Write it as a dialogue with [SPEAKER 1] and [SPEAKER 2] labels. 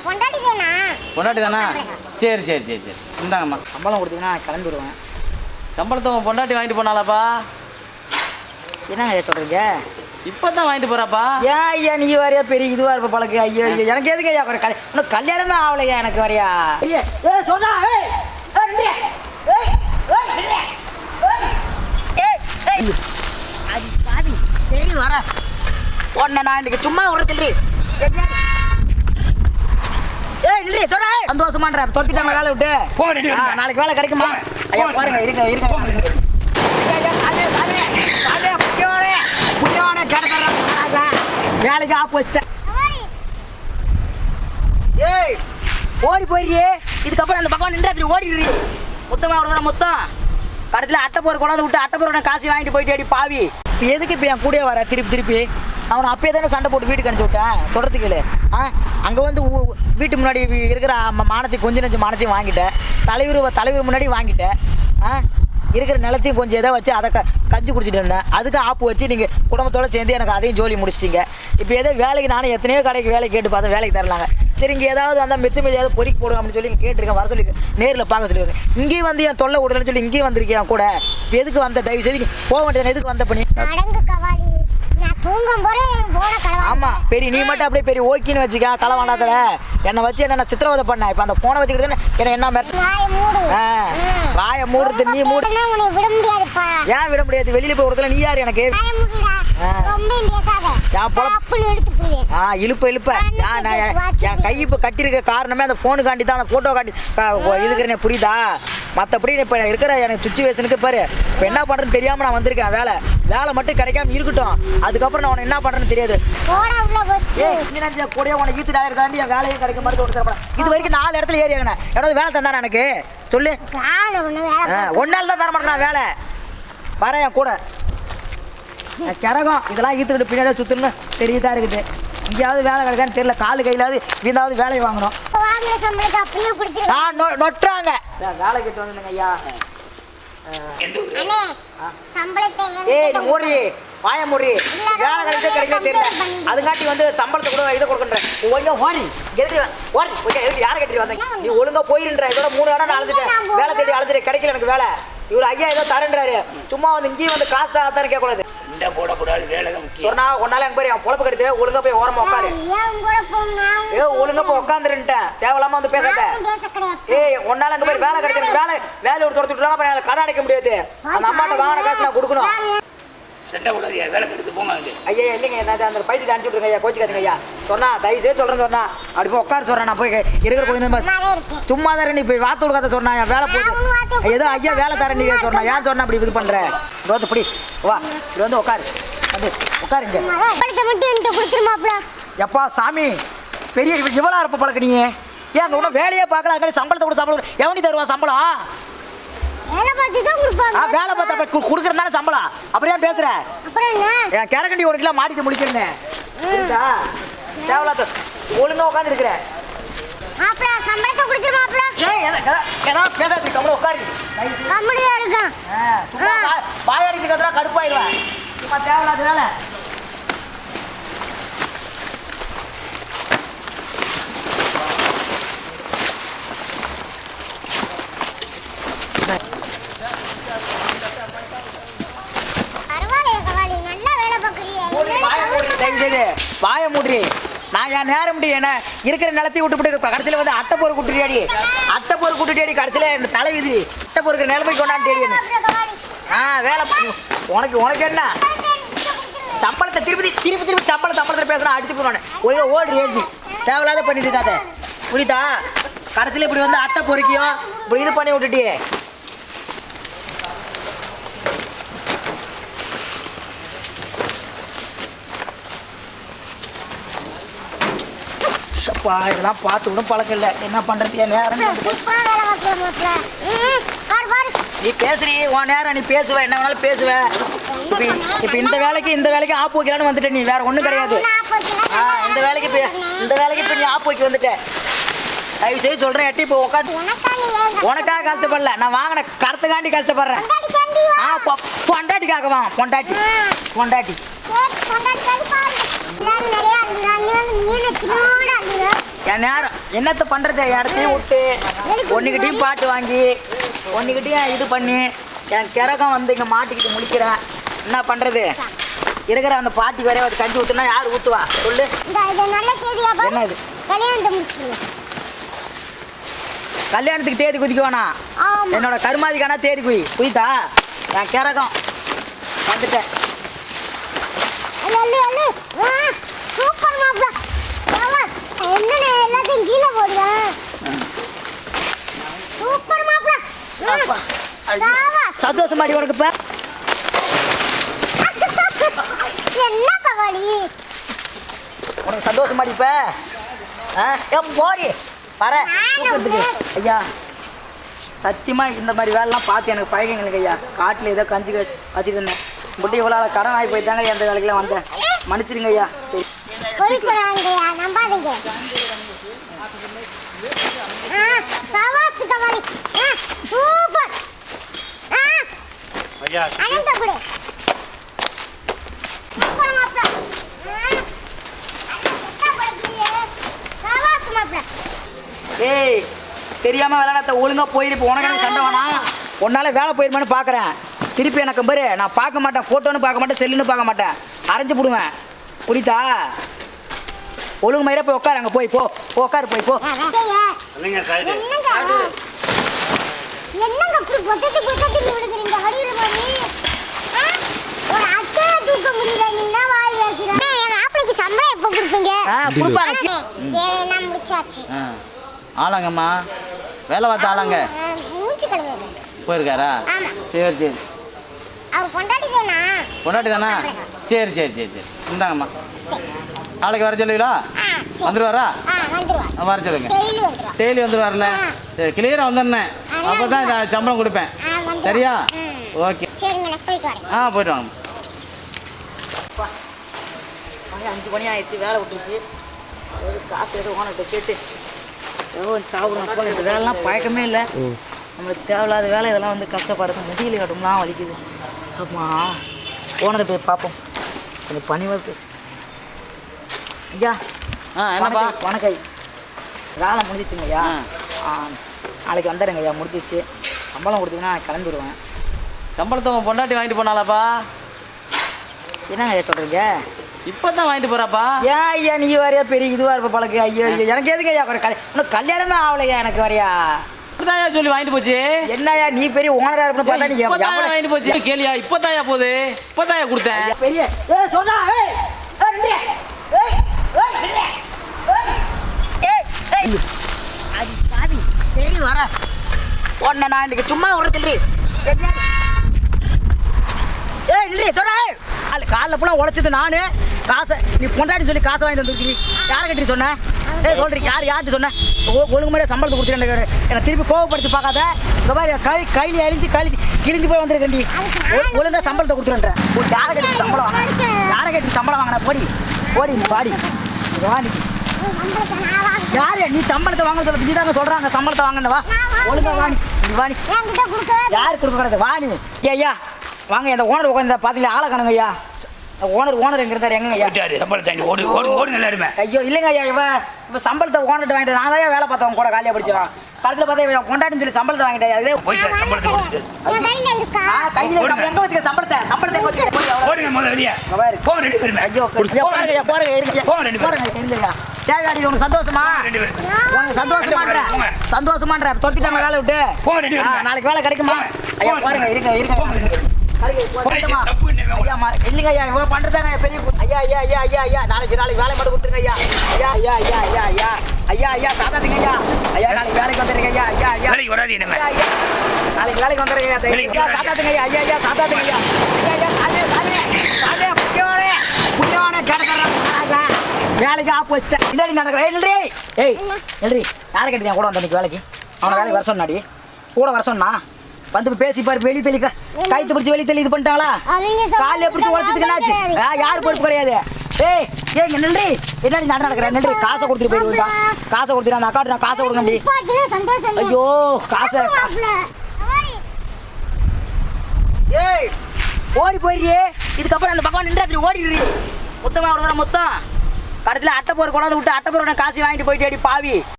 [SPEAKER 1] பொண்டாட்டி தானா? சரி சரி சரி சரி, இந்தாங்கம்மா.
[SPEAKER 2] சம்பளம் கொடுத்தீங்கன்னா கிளம்பி விடுவேன்.
[SPEAKER 1] சம்பளத்தை உன் பொண்டாட்டி வாங்கிட்டு போனாலாப்பா?
[SPEAKER 2] என்னங்க ஐயா சொல்கிறீங்க?
[SPEAKER 1] இப்போ தான் வாங்கிட்டு போகிறாப்பா.
[SPEAKER 2] ஏன் ஐயா நீ வரையா பெரிய இதுவாக இருப்ப பழக்கு? ஐயோ ஐயோ எனக்கு எதுக்கு ஐயா இன்னும் கல்யாணமே ஆகலையா எனக்கு வரையா? சொன்னா வர உன்னை நான் இன்னைக்கு சும்மா விடுறதில்லை. சந்தோஷமான்ற தொத்திட்டாங்க வேலை விட்டு நாளைக்கு வேலை கிடைக்குமா? ஐயா பாருங்க இருங்க இருங்க வேலைக்கு ஆப்போசிட்டேன். ஏய் ஓடி போயிடுறியே, இதுக்கப்புறம் அந்த பக்கம் நின்று ஓடிடுறீ. மொத்தமாக அவ்வளோதான் மொத்தம். கடைசியில் அட்டை போகிற கொண்டாந்து விட்டு அட்டை போகிற காசு வாங்கிட்டு போயிட்டு அடி பாவி. இப்போ எதுக்கு இப்போ என் கூடயே வர திருப்பி அவனை அப்பயே தானே சண்டை போட்டு வீட்டுக்கு அனுப்பிச்சி விட்டேன். சொல்கிறதுக்கு இல்லை அங்கே வந்து வீட்டு முன்னாடி இருக்கிற மானத்தையும் கொஞ்சம் நெஞ்சு மானத்தையும் வாங்கிட்டேன். தலைவர் முன்னாடி வாங்கிட்டேன். இருக்கிற நிலத்தையும் கொஞ்சம் எதை வச்சு அதை கஞ்சி குடிச்சிட்டு இருந்தேன். அதுக்கு ஆப்பு வச்சு நீங்கள் குடும்பத்தோடு சேர்ந்து எனக்கு அதையும் ஜோலி முடிச்சிட்டிங்க. இப்போ ஏதோ வேலைக்கு நானும் எத்தனையோ கடைக்கு வேலை கேட்டு பார்த்தா வேலைக்கு தரலாங்க. சரி இங்கே ஏதாவது வந்தால் மிச்சம் ஏதாவது பொறிக்கு போடுங்க அப்படின்னு சொல்லி கேட்டிருக்கேன். வர சொல்லி நேரில் பார்க்க சொல்லியிருக்கேன். இங்கேயும் வந்து என் தொல்லை விடலன்னு சொல்லி இங்கேயும் வந்திருக்கேன் கூட. இப்போ எதுக்கு வந்த தயவு செய்து போக வேண்டியது? எதுக்கு வந்த பண்ணி? ஆமாம் பெரிய நீ மட்டும் அப்படியே பெரிய ஓக்கின்னு வச்சுக்க களை வாண்டாத்துல என்னை வச்சு என்ன சித்திரவதை பண்ண. இப்போ அந்த ஃபோனை வச்சுக்கிட்டு என்ன என்ன வாயை மூடுறது நீ மூடு. ஏன் விட முடியாது? வெளியில் போய் ஒருத்தர் நீ யார் எனக்கு? இழுப்ப என் கை இப்போ கட்டியிருக்க காரணமே அந்த ஃபோனுக்காண்டி தான், அந்த ஃபோட்டோ காண்டி இருக்கிறேன் புரியுதா? மற்றபடி இப்போ இருக்கிற எனக்கு சுச்சுவேஷனுக்கு பாரு இப்போ என்ன பண்ணுறேன்னு தெரியாமல் நான் வந்திருக்கேன். வேலை மட்டும் கிடைக்காம இருக்கட்டும், அதுக்கப்புறம் நான் உனக்கு என்ன பண்ணுறேன்னு தெரியாது. கூட உனக்கு ஈத்து டாயர் தாண்டி என் வேலையும் கிடைக்க மாதிரி கொடுத்துருப்பேன். இது வரைக்கும் 4 இடத்துல ஏறி ஆகணும். ஏதாவது வேலை தந்தானே எனக்கு சொல்லு. ஒன்னால தான் தர மாட்டேன் நான் வேலை. வரேன் என் கூட கிரகம் இதெல்லாம் ஈத்துக்கிட்டு பின்னாடி சுற்றுன்னு தெரியுதா இருக்குது. இங்கேயாவது வேலை கிடைக்கான்னு தெரியல. காலு கையிலாவது வீந்தாவது வேலையை வாங்கணும். நொட்டுறாங்க வேலை கிட்ட வந்துங்க ஐயா. மூடி வாய மூடி வேலை கிடைக்க கிடைக்கல தெரியல. அதுங்காட்டி வந்து சம்பளத்தை கூட இதை கொடுக்குறேன். ஓடி எதுக்கு யாரை கட்டி வந்தீங்க? நீ ஒழுங்கா போயிருன்ற இதோட 3 இடம் நான் அழைச்சிட்டேன். வேலை தேடி அழைச்சிட்டு கிடைக்கல எனக்கு வேலை. இவர் ஐயா ஏதோ தரேன்றாரு. சும்மா வந்து இங்கேயும் வந்து காசு தான் கேட்கக்கூடாது.
[SPEAKER 3] போடக்கூடாது வேலை
[SPEAKER 2] சொன்னா ஒன்னால எனக்கு பேர் என் பொழப்பு கெடுத்து ஒழுங்கா போய் ஓரமா உட்காரு. ஒழுங்கா போய் உட்காந்துருன்ட்டேன். தேவையில்லாம வந்து பேசாத. ஒன்னால அங்க போய் வேலை கிடைச்சிருக்கு. வேலை ஒரு துரத்துட்டு கடை அடைக்க முடியாது. அந்த அம்மாட்ட வாங்கின காசு நான் கொடுக்கணும்.
[SPEAKER 3] சண்டை கூடாது வேலை கெடுத்து போங்க.
[SPEAKER 2] ஐயா இல்லைங்க அந்த பைத்தியத்தை அனுப்பிச்சு விட்டுருங்க ஐயா. கோச்சிக்காதீங்க ஐயா. சொன்னா தயவு செய்து சொல்றேன். சொன்னா அப்படி போய் உட்கார சொல்றேன். நான் போய் இருக்கிற கொஞ்சம் சும்மா தான் நீ போய் வாத்து கொடுக்காத சொன்னா வேலை போகுது. ஏதோ ஐயா வேலை தரேன் நீங்க சொன்னா ஏன் சொன்னா அப்படி இது பண்ற? வந்து இப்படி வா இப்படி வந்து உட்காரு. வந்து உட்காருங்க. எப்பா சாமி பெரிய இவ்வளோ இருப்ப பழக்க நீங்க ஏன் அங்கே ஒன்றும் வேலையே பார்க்கல. அதுக்காக சம்பளத்தை கூட சம்பளம் எவனி தருவா சம்பளம்? வேலை பார்த்தா கொடுக்குறதுனால சம்பளம். அப்படியே பேசுற என் கேரக்கண்டி 1 கிலோ மாட்டிட்டு முடிக்கிறேன். தேவையில்லாத ஒழுங்கா உட்காந்து இருக்கிறேன். பேசாது கம்மி உட்காரு. வாயாடிக்கு கடுப்பாயிடுவேன். சும்மா தேவையில்லாதனால வாய மூடி. நான் என் நேரம் முடியும் என்ன இருக்கிற நிலத்தையும் விட்டுவிட்டு கடைசியில் வந்து அட்டை போர் கூட்டுட்டியாடி. அட்டை போர் கூட்டுட்டியாடி கடைசியில் இந்த தலைவிதி அட்டை போருக்கு நிலைமை கொண்டான்னு தெரியும். வேலை உனக்கு என்ன சம்பளத்தை திருப்பி சம்பளத்தை பேசுனா அடிச்சு போடுவானே ஒழுங்கா ஓடி ஏஞ்சி தேவையில்லாத பண்ணிட்டு இருக்காத புரியுதா? கடைசியில் இப்படி வந்து அட்டை பொறுக்கியும் இப்படி இது பண்ணி விட்டுட்டியே. இதெல்லாம் பார்த்து கூட பழக்கம் இல்லை. என்ன பண்றது? நேரம் நீ பேசுறீ உன் நேரம் நீ பேசுவ என்ன வேணாலும் பேசுவ. இப்போ இந்த வேலைக்கு ஆப்பு வைக்கலான்னு வந்துட்ட. நீ வேற ஒன்றும் கிடையாது. இந்த வேலைக்கு இப்போ நீ ஆப்பு வைக்க வந்துட்ட. தயவு செய்து சொல்றேன் எட்டி இப்போ உட்காந்து உனக்காக கஷ்டப்படல. நான் வாங்கின கருத்துக்காண்டி கஷ்டப்படுறேன். பொண்டாட்டிக்காக வா. பொண்டாட்டி என் நேரம் என்னத்த பண்றது, இடத்தையும் விட்டு ஒன்றுகிட்டையும் பாட்டு வாங்கி ஒன்றுகிட்டையும் இது பண்ணி என் கிறகம் வந்து இங்கே மாட்டிக்கிட்டு முழிக்கிறேன். என்ன பண்றது, இருக்கிற அந்த பாட்டி வரைய ஒரு கஞ்சி ஊற்றுனா யார் ஊற்றுவா சொல்லு. என்ன இது கல்யாணத்துக்கு தேதி குதிக்க வேணாம், என்னோட கருமாதிக்கானா தேதி குயித்தா என் கிறகம் வந்துட்டேன். சந்தோஷமாடி உனக்கு இப்ப உனக்கு சந்தோஷமாடி இப்ப போடி வர ஐயா. சத்தியமா இந்த மாதிரி வேலைலாம் பார்த்து எனக்கு பழகிங்களுக்கு ஐயா. காட்டில் ஏதோ கஞ்சி வச்சுட்டு இருந்தேன், முட்டி இவ்வளோ கடன் ஆகி போயிட்டாங்க. எந்த வேலைக்கெல்லாம் வந்தேன், மன்னிச்சிருங்க ஐயா. ஏய் தெரியாம விளையாட ஒழுங்கா போயிருப்ப, உனக்கு எனக்கு சண்டை வேணாம். உன்னால வேலை போயிருமான்னு பாக்குறேன். திருப்பி எனக்கு பாரு, நான் பார்க்க மாட்டேன், போட்டோன்னு பார்க்க மாட்டேன், செல்லுன்னு பார்க்க மாட்டேன், அரைஞ்சு போடுவேன். புரியுதா? ஒழுங்கு மயிர போய் உட்காரு, அங்க போய் போ உட்காரு போய் போ.
[SPEAKER 1] ஆளாங்கம்மா வேலை பார்த்த ஆளாங்க போயிருக்காரா? சரி சரி பொண்டாட்டி தானா? சரி சரி சரி சரி இந்தாங்கம்மா. நாளைக்கு வர சொல்லுவீங்களா? வந்துடுவாரா? வர சொல்லுங்க. டெய்லி வந்துடுவார்ல? சரி கிளியராக வந்துடுனேன், அப்போ தான் சம்பளம் கொடுப்பேன். சரியா? ஓகே போயிட்டு வாங்க.
[SPEAKER 2] 5 மணி ஆயிடுச்சு, வேலை விட்டுருச்சு. காசு எதுவும் ஓனர்கிட்ட கேட்டு எவ்வளோ சாப்பிடணும். இந்த வேலைலாம் பழக்கமே இல்லை நம்மளுக்கு, தேவையில்லாத வேலை இதெல்லாம் வந்து கஷ்டப்படுறது, முடியல கட்டும்லாம் வலிக்குது. ஆமாம் ஓனரை போய் பார்ப்போம், கொஞ்சம் பணிவாக. ஐயா
[SPEAKER 1] என்னப்பா
[SPEAKER 2] வணக்கம். வேலை முடிஞ்சிச்சுங்க ஐயா. நாளைக்கு வந்துடுங்க ஐயா, முடிஞ்சிச்சு. சம்பளம் கொடுத்தீங்கன்னா கிளம்பிடுவேன்.
[SPEAKER 1] சம்பளத்தை பொண்டாட்டி வாங்கிட்டு போனாலாப்பா?
[SPEAKER 2] என்னங்க ஐயா சொல்கிறீங்க?
[SPEAKER 1] இப்போ தான் வாங்கிட்டு போகிறாப்பா.
[SPEAKER 2] ஏன் ஐயா நீ வரையா பெரிய இதுவாக இருப்ப பழக்கு? ஐயோ ஐயோ எனக்கு எதுக்கு ஐயா இன்னும் கல்யாணமே ஆகலையா எனக்கு வரையா?
[SPEAKER 1] இப்பதாயா சொல்லி வாங்கிட்டு போச்சு.
[SPEAKER 2] என்னையா நீ பெரிய ஓனரா இருப்ப பார்த்தா நீ
[SPEAKER 1] வாங்கிட்டு போச்சு. கேளியா இப்பதாயா போகுது, இப்பதாயா கொடுத்தேன்.
[SPEAKER 2] பெரிய சொன்னா சரி வர உன்னை நான் இன்னைக்கு சும்மா ஒரு தில்லி இல்லை சொல்ற காலைல போல உழைச்சது நானு. காசை நீ பொண்டாட்டி சொல்லி காசை வாங்கிட்டு வந்துருக்கீங்க. யாரை கட்டி சொன்ன? சொல்றீங்க யார்கிட்ட சொன்ன? ஒழுங்கு மாதிரி சம்பளத்தை கொடுத்துட்டு என்னை திருப்பி கோவப்படுத்தி பார்க்காத. இந்த மாதிரி கையில் அழிஞ்சு கிழிஞ்சு போய் வந்துருக்கண்டி. ஒழுங்கா சம்பளத்தை கொடுத்துருன்றேன். யாரை கட்டி சம்பளம் வாங்க, யாரை கட்டி சம்பளம் வாங்கின? போடி நீ பாடி வாடி. யாரு நீ சம்பளத்தை வாங்க சொல்ல? நீ தாங்க சொல்றாங்க சம்பளத்தை வாங்கினவா. ஒழுங்கா வாணி நீ வாணி. யாரு கொடுக்க வாணி? ஐயா வாங்க, இந்த ஓனர் உட்காந்து பாத்தீங்களா? ஆளை காணுங்க ஐயா. ஓனர் எங்க இருந்தாரு? எங்க ஐயா
[SPEAKER 3] சம்பளத்தை ஓடி ஓடி ஓடி நல்லா இருமே.
[SPEAKER 2] ஐயோ இல்லைங்க ஐயா, இப்ப சம்பளத்தை ஓனர்கிட்ட வாங்கிட்டு நான் தான் வேலை பார்த்தவங்க கூட காலியா படிச்சான். படத்துல பார்த்தா கொண்டாட்டின்னு சொல்லி சம்பளத்தை வாங்கிட்டேன். அதே எங்க வச்சுக்க சம்பளத்தை எங்க வச்சுக்க? ஐயோ போறேங்க தேவையாடி. உனக்கு சந்தோஷமா? உனக்கு சந்தோஷமான்ற தொத்திட்டாங்க வேலை விட்டு. நாளைக்கு வேலை கிடைக்குமா? ஐயா பாருங்க இருங்க இல்லைங்க ஐயா, இவ்வளோ பண்ணுறதாங்க பெரிய ஐயா ஐயா ஐயா ஐயா ஐயா நாளைக்கு வேலை மட்டும் கொடுத்துருங்க ஐயா. ஐயா ஐயா ஐயா ஐயா ஐயா ஐயா ஐயா சாதாதுங்க ஐயா. ஐயா நாளைக்கு வேலைக்கு வந்துடுங்க ஐயா. ஐயா ஐயா ஐயா நாளைக்கு வேலைக்கு வந்துடுங்க ஐயா. சாதாதுங்க ஐயா. ஐயா ஐயா சாதாதுங்க ஐயா. ஐயா ஐயா புண்ணியவானே கேட்டுறேன் வேலைக்கு ஆப்போசிட் இல்லாடி நடக்கிறேன். ஏய் எல்ரி யாரை கேட்டீங்க கூட வந்த வேலைக்கு? அவனை வேலைக்கு வர சொன்னாடி, கூட வர சொன்னா வந்து பேசி பாரு. வெளி தெளிக்க கைத்து பிடிச்சி வெளி தெளி இது பண்ணிட்டாங்களா? காலையில பிடிச்சி உழைச்சதுக்கு என்னாச்சு? யாரு பொறுப்பு கிடையாது. ஏய் ஏங்க நன்றி என்னடி நடக்கிறேன் நன்றி. காசை கொடுத்துட்டு போயிருந்தா காசை கொடுத்துட்டு அந்த அக்காட்டு நான் காசை கொடுக்கணும். ஐயோ காசை ஏய் ஓடி போயிடுறியே. இதுக்கப்புறம் அந்த பக்கம் நின்று ஓடிடுறீ. மொத்தமாக அவ்வளோ மொத்தம் கடைசியில் அட்டை போர் கொண்டாந்து விட்டு அட்டை போரோட காசு வாங்கிட்டு போயிட்டு அடி பாவி.